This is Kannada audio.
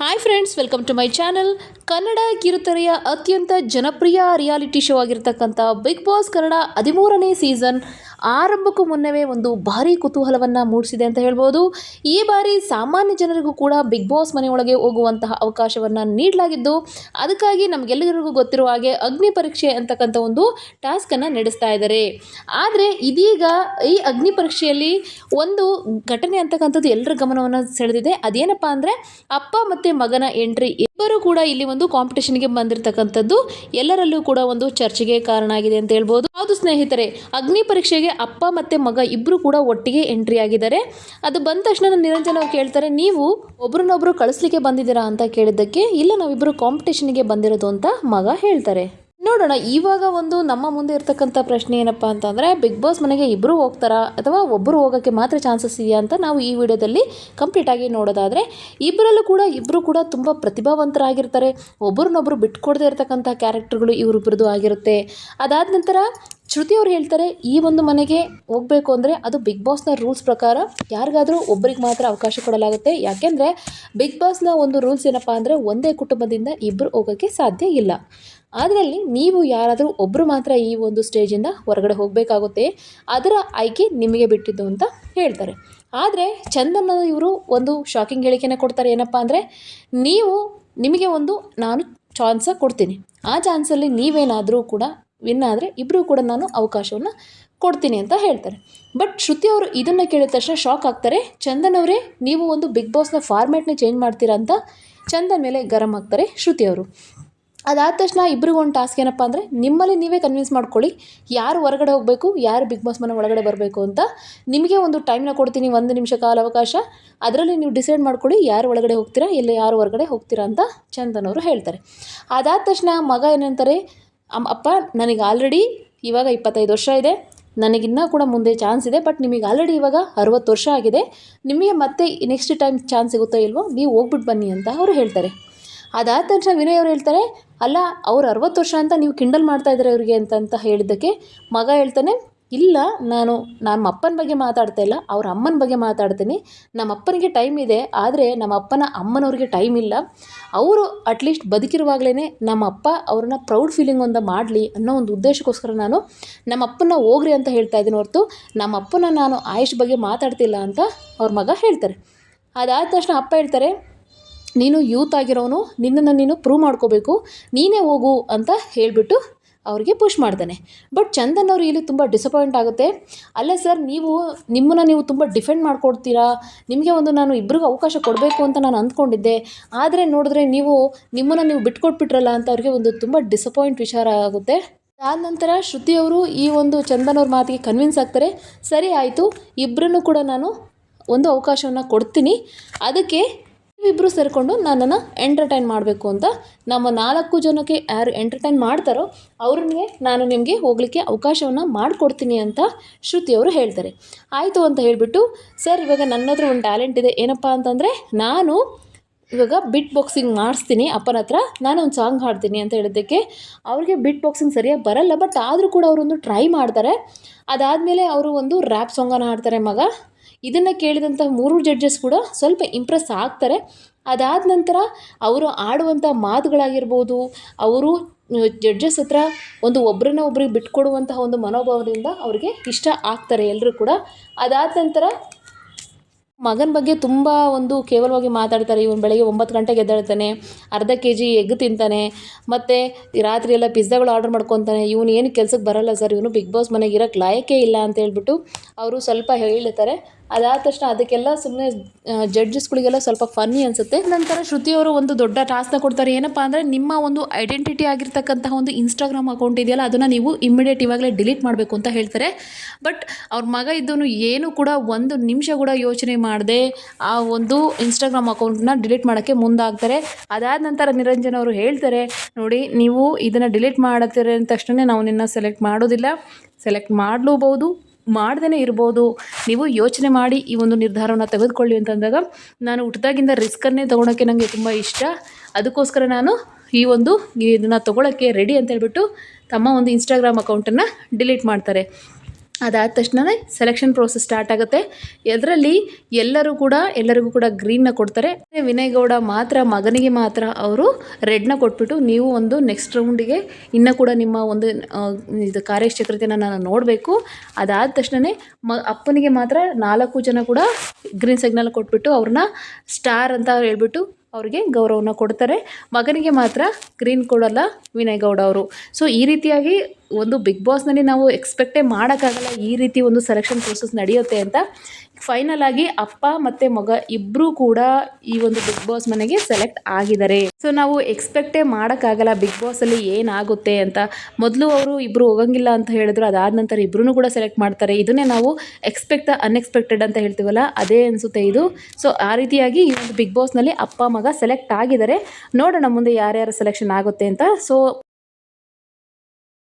Hi friends, welcome to my channel. Kannada ಕಿರುತೆರೆಯ ಅತ್ಯಂತ ಜನಪ್ರಿಯ ರಿಯಾಲಿಟಿ ಶೋ ಆಗಿರ್ತಕ್ಕಂಥ ಬಿಗ್ ಬಾಸ್ ಕನ್ನಡ 13ನೇ ಸೀಸನ್ ಆರಂಭಕ್ಕೂ ಮುನ್ನವೇ ಒಂದು ಭಾರಿ ಕುತೂಹಲವನ್ನು ಮೂಡಿಸಿದೆ ಅಂತ ಹೇಳ್ಬೋದು. ಈ ಬಾರಿ ಸಾಮಾನ್ಯ ಜನರಿಗೂ ಕೂಡ ಬಿಗ್ ಬಾಸ್ ಮನೆಯೊಳಗೆ ಹೋಗುವಂತಹ ಅವಕಾಶವನ್ನು ನೀಡಲಾಗಿದ್ದು, ಅದಕ್ಕಾಗಿ ನಮಗೆಲ್ಲರಿಗೂ ಗೊತ್ತಿರುವ ಹಾಗೆ ಅಗ್ನಿ ಪರೀಕ್ಷೆ ಅಂತಕ್ಕಂಥ ಒಂದು ಟಾಸ್ಕನ್ನು ನಡೆಸ್ತಾ ಇದ್ದಾರೆ. ಆದರೆ ಇದೀಗ ಈ ಅಗ್ನಿ ಪರೀಕ್ಷೆಯಲ್ಲಿ ಒಂದು ಘಟನೆ ಅಂತಕ್ಕಂಥದ್ದು ಎಲ್ಲರ ಗಮನವನ್ನು ಸೆಳೆದಿದೆ. ಅದೇನಪ್ಪ ಅಂದರೆ ಅಪ್ಪ ಮತ್ತು ಮಗನ ಎಂಟ್ರಿ. ಇಬ್ಬರು ಕೂಡ ಇಲ್ಲಿ ಒಂದು ಕಾಂಪಿಟೇಷನ್ಗೆ ಬಂದಿರತಕ್ಕಂಥದ್ದು ಎಲ್ಲರಲ್ಲೂ ಕೂಡ ಒಂದು ಚರ್ಚೆಗೆ ಕಾರಣ ಆಗಿದೆ ಅಂತ ಹೇಳ್ಬೋದು. ಹೌದು ಸ್ನೇಹಿತರೆ, ಅಗ್ನಿ ಪರೀಕ್ಷೆಗೆ ಅಪ್ಪ ಮತ್ತೆ ಮಗ ಇಬ್ರು ಕೂಡ ಒಟ್ಟಿಗೆ ಎಂಟ್ರಿ ಆಗಿದ್ದಾರೆ. ಅದು ಬಂದ ತಕ್ಷಣ ನಿರಂಜನ್ ಅವ್ರು ಕೇಳ್ತಾರೆ, ನೀವು ಒಬ್ರನ್ನೊಬ್ರು ಕಳಿಸ್ಲಿಕ್ಕೆ ಬಂದಿದ್ದೀರಾ ಅಂತ ಕೇಳಿದ್ದಕ್ಕೆ, ಇಲ್ಲ ನಾವಿಬ್ರು ಕಾಂಪಿಟೇಷನ್ಗೆ ಬಂದಿರೋದು ಅಂತ ಮಗ ಹೇಳ್ತಾರೆ. ನೋಡೋಣ, ಇವಾಗ ಒಂದು ನಮ್ಮ ಮುಂದೆ ಇರ್ತಕ್ಕಂಥ ಪ್ರಶ್ನೆ ಏನಪ್ಪ ಅಂತಂದರೆ, ಬಿಗ್ ಬಾಸ್ ಮನೆಗೆ ಇಬ್ಬರು ಹೋಗ್ತಾರಾ ಅಥವಾ ಒಬ್ಬರು ಹೋಗೋಕ್ಕೆ ಮಾತ್ರ ಚಾನ್ಸಸ್ ಇದೆಯಾ ಅಂತ ನಾವು ಈ ವಿಡಿಯೋದಲ್ಲಿ ಕಂಪ್ಲೀಟಾಗಿ ನೋಡೋದಾದರೆ, ಇಬ್ಬರು ಕೂಡ ತುಂಬ ಪ್ರತಿಭಾವಂತರಾಗಿರ್ತಾರೆ. ಒಬ್ಬರನ್ನೊಬ್ಬರು ಬಿಟ್ಕೊಡದೇ ಇರತಕ್ಕಂಥ ಕ್ಯಾರೆಕ್ಟರ್ಗಳು ಇವರಿಬ್ಬರದು ಆಗಿರುತ್ತೆ. ಅದಾದ ನಂತರ ಶ್ರುತಿ ಅವ್ರು ಹೇಳ್ತಾರೆ, ಈ ಒಂದು ಮನೆಗೆ ಹೋಗಬೇಕು ಅಂದರೆ ಅದು ಬಿಗ್ ಬಾಸ್ನ ರೂಲ್ಸ್ ಪ್ರಕಾರ ಯಾರಿಗಾದರೂ ಒಬ್ಬರಿಗೆ ಮಾತ್ರ ಅವಕಾಶ ಕೊಡಲಾಗುತ್ತೆ. ಯಾಕೆಂದರೆ ಬಿಗ್ ಬಾಸ್ನ ಒಂದು ರೂಲ್ಸ್ ಏನಪ್ಪ ಅಂದರೆ, ಒಂದೇ ಕುಟುಂಬದಿಂದ ಇಬ್ಬರು ಹೋಗೋಕ್ಕೆ ಸಾಧ್ಯ ಇಲ್ಲ. ಅದರಲ್ಲಿ ನೀವು ಯಾರಾದರೂ ಒಬ್ಬರು ಮಾತ್ರ ಈ ಒಂದು ಸ್ಟೇಜಿಂದ ಹೊರಗಡೆ ಹೋಗಬೇಕಾಗುತ್ತೆ. ಅದರ ಆಯ್ಕೆ ನಿಮಗೆ ಬಿಟ್ಟಿದ್ದು ಅಂತ ಹೇಳ್ತಾರೆ. ಆದರೆ ಚಂದನ್ ಇವರು ಒಂದು ಶಾಕಿಂಗ್ ಹೇಳಿಕೆನ ಕೊಡ್ತಾರೆ. ಏನಪ್ಪ ಅಂದರೆ, ನಿಮಗೆ ಒಂದು ನಾನು ಚಾನ್ಸ ಕೊಡ್ತೀನಿ, ಆ ಚಾನ್ಸಲ್ಲಿ ನೀವೇನಾದರೂ ಕೂಡ ವಿನ್ ಆದರೆ ಇಬ್ಬರು ಕೂಡ ನಾನು ಅವಕಾಶವನ್ನು ಕೊಡ್ತೀನಿ ಅಂತ ಹೇಳ್ತಾರೆ. ಬಟ್ ಶ್ರುತಿ ಅವರು ಇದನ್ನು ಕೇಳಿದ ತಕ್ಷಣ ಶಾಕ್ ಆಗ್ತಾರೆ. ಚಂದನ್ ಅವರೇ, ನೀವು ಒಂದು ಬಿಗ್ ಬಾಸ್ನ ಫಾರ್ಮ್ಯಾಟ್ನೇ ಚೇಂಜ್ ಮಾಡ್ತೀರಾ ಅಂತ ಚಂದನ್ ಮೇಲೆ ಗರಂ ಆಗ್ತಾರೆ ಶ್ರುತಿ ಅವರು. ಅದಾದ ತಕ್ಷಣ ಇಬ್ಬರಿಗೂ ಒಂದು ಟಾಸ್ಕ್ ಏನಪ್ಪ ಅಂದರೆ, ನಿಮ್ಮಲ್ಲಿ ನೀವೇ ಕನ್ವಿನ್ಸ್ ಮಾಡ್ಕೊಳ್ಳಿ ಯಾರು ಹೊರಗಡೆ ಹೋಗಬೇಕು, ಯಾರು ಬಿಗ್ ಬಾಸ್ ಮನೆ ಒಳಗಡೆ ಬರಬೇಕು ಅಂತ. ನಿಮಗೆ ಒಂದು ಟೈಮ್ನ ಕೊಡ್ತೀನಿ, 1 ನಿಮಿಷ ಕಾಲ ಅವಕಾಶ. ಅದರಲ್ಲಿ ನೀವು ಡಿಸೈಡ್ ಮಾಡ್ಕೊಳ್ಳಿ ಯಾರು ಒಳಗಡೆ ಹೋಗ್ತೀರಾ, ಇಲ್ಲ ಯಾರು ಹೊರಗಡೆ ಹೋಗ್ತೀರಾ ಅಂತ ಚಂದನ್ ಅವರು ಹೇಳ್ತಾರೆ. ಅದಾದ ತಕ್ಷಣ ಮಗ ಏನಂತಾರೆ, ಅಪ್ಪ ನನಗೆ ಆಲ್ರೆಡಿ ಇವಾಗ 25 ವರ್ಷ ಇದೆ, ನನಗಿನ್ನೂ ಕೂಡ ಮುಂದೆ ಚಾನ್ಸ್ ಇದೆ. ಬಟ್ ನಿಮಗೆ ಆಲ್ರೆಡಿ ಇವಾಗ 60 ವರ್ಷ ಆಗಿದೆ, ನಿಮಗೆ ಮತ್ತೆ ನೆಕ್ಸ್ಟ್ ಟೈಮ್ ಚಾನ್ಸ್ ಸಿಗುತ್ತೋ ಇಲ್ವೋ, ನೀವು ಹೋಗ್ಬಿಟ್ಟು ಬನ್ನಿ ಅಂತ ಅವರು ಹೇಳ್ತಾರೆ. ಅದಾದ ತಕ್ಷಣ ವಿನಯ್ ಅವರು ಹೇಳ್ತಾರೆ, ಅಲ್ಲ ಅವ್ರು 60 ವರ್ಷ ಅಂತ ನೀವು ಕಿಂಡಲ್ ಮಾಡ್ತಾ ಇದ್ದಾರೆ ಅವ್ರಿಗೆ ಅಂತ ಹೇಳಿದ್ದಕ್ಕೆ ಮಗ ಹೇಳ್ತಾನೆ, ಇಲ್ಲ ನಮ್ಮ ಅಪ್ಪನ ಬಗ್ಗೆ ಮಾತಾಡ್ತಾ ಇಲ್ಲ, ಅವ್ರ ಅಮ್ಮನ ಬಗ್ಗೆ ಮಾತಾಡ್ತೀನಿ. ನಮ್ಮ ಅಪ್ಪನಿಗೆ ಟೈಮ್ ಇದೆ, ಆದರೆ ನಮ್ಮ ಅಪ್ಪನ ಅಮ್ಮನವ್ರಿಗೆ ಟೈಮ್ ಇಲ್ಲ. ಅವರು ಅಟ್ಲೀಸ್ಟ್ ಬದುಕಿರುವಾಗಲೇ ನಮ್ಮ ಅಪ್ಪ ಅವ್ರನ್ನ ಪ್ರೌಡ್ ಫೀಲಿಂಗ್ ಒಂದು ಮಾಡಲಿ ಅನ್ನೋ ಒಂದು ಉದ್ದೇಶಕ್ಕೋಸ್ಕರ ನಾನು ನಮ್ಮ ಅಪ್ಪನ ಹೋಗ್ರಿ ಅಂತ ಹೇಳ್ತಾ ಇದ್ದೀನಿ ಹೊರತು ನಮ್ಮ ಅಪ್ಪನ ನಾನು ಆಯುಷ್ ಬಗ್ಗೆ ಮಾತಾಡ್ತಿಲ್ಲ ಅಂತ ಅವ್ರ ಮಗ ಹೇಳ್ತಾರೆ. ಅದಾದ ತಕ್ಷಣ ಅಪ್ಪ ಹೇಳ್ತಾರೆ, ನೀನು ಯೂತ್ ಆಗಿರೋನು, ನಿನ್ನನ್ನು ನೀನು ಪ್ರೂವ್ ಮಾಡ್ಕೋಬೇಕು, ನೀನೇ ಹೋಗು ಅಂತ ಹೇಳಿಬಿಟ್ಟು ಅವ್ರಿಗೆ ಪುಷ್ ಮಾಡ್ತಾನೆ. ಬಟ್ ಚಂದನ್ ಅವರು ಇಲ್ಲಿ ತುಂಬ ಡಿಸಪಾಯಿಂಟ್ ಆಗುತ್ತೆ. ಅಲ್ಲ ಸರ್, ನಿಮ್ಮನ್ನು ನೀವು ತುಂಬ ಡಿಫೆಂಡ್ ಮಾಡ್ಕೊಡ್ತೀರಾ, ನಿಮಗೆ ಒಂದು ನಾನು ಇಬ್ಬರಿಗೂ ಅವಕಾಶ ಕೊಡಬೇಕು ಅಂತ ನಾನು ಅಂದ್ಕೊಂಡಿದ್ದೆ, ಆದರೆ ನೋಡಿದ್ರೆ ನಿಮ್ಮನ್ನು ಬಿಟ್ಕೊಟ್ಬಿಟ್ರಲ್ಲ ಅಂತ ಅವ್ರಿಗೆ ಒಂದು ತುಂಬ ಡಿಸಪಾಯಿಂಟ್ ವಿಚಾರ ಆಗುತ್ತೆ. ಆದ ನಂತರ ಶ್ರುತಿ ಅವರು ಈ ಒಂದು ಚಂದನ್ ಅವ್ರ ಮಾತಿಗೆ ಕನ್ವಿನ್ಸ್ ಆಗ್ತಾರೆ. ಸರಿ ಆಯಿತು, ಇಬ್ಬರನ್ನು ಕೂಡ ನಾನು ಒಂದು ಅವಕಾಶವನ್ನು ಕೊಡ್ತೀನಿ, ಅದಕ್ಕೆ ಇಬ್ಬರು ಸೇರಿಕೊಂಡು ನನ್ನನ್ನು ಎಂಟರ್ಟೈನ್ ಮಾಡಬೇಕು ಅಂತ, ನಮ್ಮ 4 ಜನಕ್ಕೆ ಯಾರು ಎಂಟರ್ಟೈನ್ ಮಾಡ್ತಾರೋ ಅವ್ರಿಗೆ ನಾನು ನಿಮಗೆ ಹೋಗಲಿಕ್ಕೆ ಅವಕಾಶವನ್ನು ಮಾಡಿಕೊಡ್ತೀನಿ ಅಂತ ಶ್ರುತಿಯವರು ಹೇಳ್ತಾರೆ. ಆಯಿತು ಅಂತ ಹೇಳಿಬಿಟ್ಟು, ಸರ್ ಇವಾಗ ನನ್ನ ಹತ್ರ ಒಂದು ಟ್ಯಾಲೆಂಟ್ ಇದೆ, ಏನಪ್ಪ ಅಂತಂದರೆ ನಾನು ಇವಾಗ ಬಿಟ್ ಬಾಕ್ಸಿಂಗ್ ಮಾಡಿಸ್ತೀನಿ ಅಪ್ಪನ ಹತ್ರ, ನಾನು ಒಂದು ಸಾಂಗ್ ಹಾಡ್ತೀನಿ ಅಂತ ಹೇಳಿದ್ದಕ್ಕೆ ಅವ್ರಿಗೆ ಬಿಟ್ ಬಾಕ್ಸಿಂಗ್ ಸರಿಯಾಗಿ ಬರಲ್ಲ. ಬಟ್ ಆದರೂ ಕೂಡ ಅವರೊಂದು ಟ್ರೈ ಮಾಡ್ತಾರೆ. ಅದಾದಮೇಲೆ ಅವರು ಒಂದು ರ್ಯಾಪ್ ಸಾಂಗನ್ನು ಹಾಡ್ತಾರೆ ಮಗ. ಇದನ್ನು ಕೇಳಿದಂಥ 3 ಜಡ್ಜಸ್ ಕೂಡ ಸ್ವಲ್ಪ ಇಂಪ್ರೆಸ್ ಆಗ್ತಾರೆ. ಅದಾದ ನಂತರ ಅವರು ಆಡುವಂಥ ಮಾತುಗಳಾಗಿರ್ಬೋದು, ಅವರು ಜಡ್ಜಸ್ ಹತ್ರ ಒಬ್ಬರಿಗೆ ಬಿಟ್ಕೊಡುವಂತಹ ಒಂದು ಮನೋಭಾವದಿಂದ ಅವರಿಗೆ ಇಷ್ಟ ಆಗ್ತಾರೆ ಎಲ್ಲರೂ ಕೂಡ. ಅದಾದ ನಂತರ ಮಗನ ಬಗ್ಗೆ ತುಂಬ ಒಂದು ಕೇವಲವಾಗಿ ಮಾತಾಡ್ತಾರೆ. ಇವನು ಬೆಳಗ್ಗೆ 9 ಗಂಟೆಗೆ ಎದ್ದೇಳ್ತಾನೆ, ಅರ್ಧ kg ಎಗ್ ತಿಂತಾನೆ, ಮತ್ತು ರಾತ್ರಿ ಎಲ್ಲ ಪಿಜ್ಜಾಗಳು ಆರ್ಡರ್ ಮಾಡ್ಕೊತಾನೆ, ಇವನು ಏನು ಕೆಲಸಕ್ಕೆ ಬರಲ್ಲ ಸರ್, ಇವನು ಬಿಗ್ ಬಾಸ್ ಮನೆಗೆ ಇರೋಕ್ಕೆ ಲಾಯಕೇ ಇಲ್ಲ ಅಂತ ಹೇಳ್ಬಿಟ್ಟು ಅವರು ಸ್ವಲ್ಪ ಹೇಳ್ತಾರೆ. ಅದಾದ ತಕ್ಷಣ ಅದಕ್ಕೆಲ್ಲ ಸುಮ್ಮನೆ ಜಡ್ಜಸ್ಗಳಿಗೆಲ್ಲ ಸ್ವಲ್ಪ ಫನ್ನಿ ಅನಿಸುತ್ತೆ. ನಂತರ ಶ್ರುತಿಯವರು ಒಂದು ದೊಡ್ಡ ಟಾಸ್ಕ್ನ ಕೊಡ್ತಾರೆ. ಏನಪ್ಪ ಅಂದರೆ, ನಿಮ್ಮ ಒಂದು ಐಡೆಂಟಿಟಿ ಆಗಿರ್ತಕ್ಕಂತಹ ಒಂದು ಇನ್ಸ್ಟಾಗ್ರಾಮ್ ಅಕೌಂಟ್ ಇದೆಯಲ್ಲ, ಅದನ್ನು ನೀವು ಇಮ್ಮಿಡಿಯೇಟ್ ಇವಾಗಲೇ ಡಿಲೀಟ್ ಮಾಡಬೇಕು ಅಂತ ಹೇಳ್ತಾರೆ. ಬಟ್ ಅವ್ರ ಮಗ ಇದ್ದವನು ಏನು ಕೂಡ 1 ನಿಮಿಷ ಕೂಡ ಯೋಚನೆ ಮಾಡದೆ ಆ ಒಂದು ಇನ್ಸ್ಟಾಗ್ರಾಮ್ ಅಕೌಂಟನ್ನ ಡಿಲೀಟ್ ಮಾಡೋಕ್ಕೆ ಮುಂದಾಗ್ತಾರೆ. ಅದಾದ ನಂತರ ನಿರಂಜನ್ ಅವರು ಹೇಳ್ತಾರೆ, ನೋಡಿ ನೀವು ಇದನ್ನು ಡಿಲೀಟ್ ಮಾಡುತ್ತೀರ ಅಂದ ತಕ್ಷಣ ನಾವು ನಿನ್ನ ಸೆಲೆಕ್ಟ್ ಮಾಡೋದಿಲ್ಲ, ಸೆಲೆಕ್ಟ್ ಮಾಡಲೂಬಹುದು, ಮಾಡ್ದೇ ಇರ್ಬೋದು, ನೀವು ಯೋಚನೆ ಮಾಡಿ ಈ ಒಂದು ನಿರ್ಧಾರವನ್ನು ತೆಗೆದುಕೊಳ್ಳಿ ಅಂತಂದಾಗ, ನಾನು ಹುಟ್ಟಿದಾಗಿಂದ ರಿಸ್ಕನ್ನೇ ತೊಗೊಳಕ್ಕೆ ನನಗೆ ತುಂಬ ಇಷ್ಟ, ಅದಕ್ಕೋಸ್ಕರ ನಾನು ಇದನ್ನು ತೊಗೊಳಕ್ಕೆ ರೆಡಿ ಅಂತ ಹೇಳ್ಬಿಟ್ಟು ತಮ್ಮ ಒಂದು ಇನ್ಸ್ಟಾಗ್ರಾಮ್ ಅಕೌಂಟನ್ನು ಡಿಲೀಟ್ ಮಾಡ್ತಾರೆ. ಅದಾದ ತಕ್ಷಣವೇ ಸೆಲೆಕ್ಷನ್ ಪ್ರೋಸೆಸ್ ಸ್ಟಾರ್ಟ್ ಆಗುತ್ತೆ. ಅದರಲ್ಲಿ ಎಲ್ಲರಿಗೂ ಕೂಡ ಗ್ರೀನ್ನ ಕೊಡ್ತಾರೆ. ವಿನಯ್ ಗೌಡ ಮಾತ್ರ ಮಗನಿಗೆ ಮಾತ್ರ ಅವರು ರೆಡ್ನ ಕೊಟ್ಬಿಟ್ಟು ನೀವು ಒಂದು ನೆಕ್ಸ್ಟ್ ರೌಂಡಿಗೆ ಇನ್ನೂ ಕೂಡ ನಿಮ್ಮ ಒಂದು ಇದು ಕಾರ್ಯಚಕ್ರತೆಯನ್ನು ನಾನು ನೋಡಬೇಕು. ಅದಾದ ತಕ್ಷಣವೇ ಅಪ್ಪನಿಗೆ ಮಾತ್ರ 4 ಜನ ಕೂಡ ಗ್ರೀನ್ ಸಿಗ್ನಲ್ ಕೊಟ್ಬಿಟ್ಟು ಅವ್ರನ್ನ ಸ್ಟಾರ್ ಅಂತ ಹೇಳ್ಬಿಟ್ಟು ಅವರಿಗೆ ಗೌರವನ ಕೊಡ್ತಾರೆ. ಮಗನಿಗೆ ಮಾತ್ರ ಗ್ರೀನ್ ಕೊಡಲ್ಲ ವಿನಯ್ ಗೌಡ ಅವರು. ಸೊ ಈ ರೀತಿಯಾಗಿ ಒಂದು ಬಿಗ್ ಬಾಸ್ನಲ್ಲಿ ನಾವು ಎಕ್ಸ್ಪೆಕ್ಟೇ ಮಾಡೋಕ್ಕಾಗಲ್ಲ ಈ ರೀತಿ ಒಂದು ಸೆಲೆಕ್ಷನ್ ಪ್ರೋಸೆಸ್ ನಡೆಯುತ್ತೆ ಅಂತ. ಫೈನಲ್ ಆಗಿ ಅಪ್ಪ ಮತ್ತು ಮಗ ಇಬ್ಬರೂ ಕೂಡ ಈ ಒಂದು ಬಿಗ್ ಬಾಸ್ ಮನೆಗೆ ಸೆಲೆಕ್ಟ್ ಆಗಿದ್ದಾರೆ. ಸೊ ನಾವು ಎಕ್ಸ್ಪೆಕ್ಟೇ ಮಾಡೋಕ್ಕಾಗಲ್ಲ ಬಿಗ್ ಬಾಸಲ್ಲಿ ಏನಾಗುತ್ತೆ ಅಂತ. ಮೊದಲು ಅವರು ಇಬ್ಬರು ಹೋಗಂಗಿಲ್ಲ ಅಂತ ಹೇಳಿದ್ರು, ಅದಾದ ನಂತರ ಇಬ್ಬರೂ ಕೂಡ ಸೆಲೆಕ್ಟ್ ಮಾಡ್ತಾರೆ. ಇದನ್ನೇ ನಾವು ಎಕ್ಸ್ಪೆಕ್ಟ್ ಅನ್ಎಕ್ಸ್ಪೆಕ್ಟೆಡ್ ಅಂತ ಹೇಳ್ತೀವಲ್ಲ, ಅದೇ ಅನಿಸುತ್ತೆ ಇದು. ಸೊ ಆ ರೀತಿಯಾಗಿ ಈ ಒಂದು ಬಿಗ್ ಬಾಸ್ನಲ್ಲಿ ಅಪ್ಪ ಮಗ ಸೆಲೆಕ್ಟ್ ಆಗಿದ್ದಾರೆ. ನೋಡೋಣ ಮುಂದೆ ಯಾರ್ಯಾರು ಸೆಲೆಕ್ಷನ್ ಆಗುತ್ತೆ ಅಂತ. ಸೊ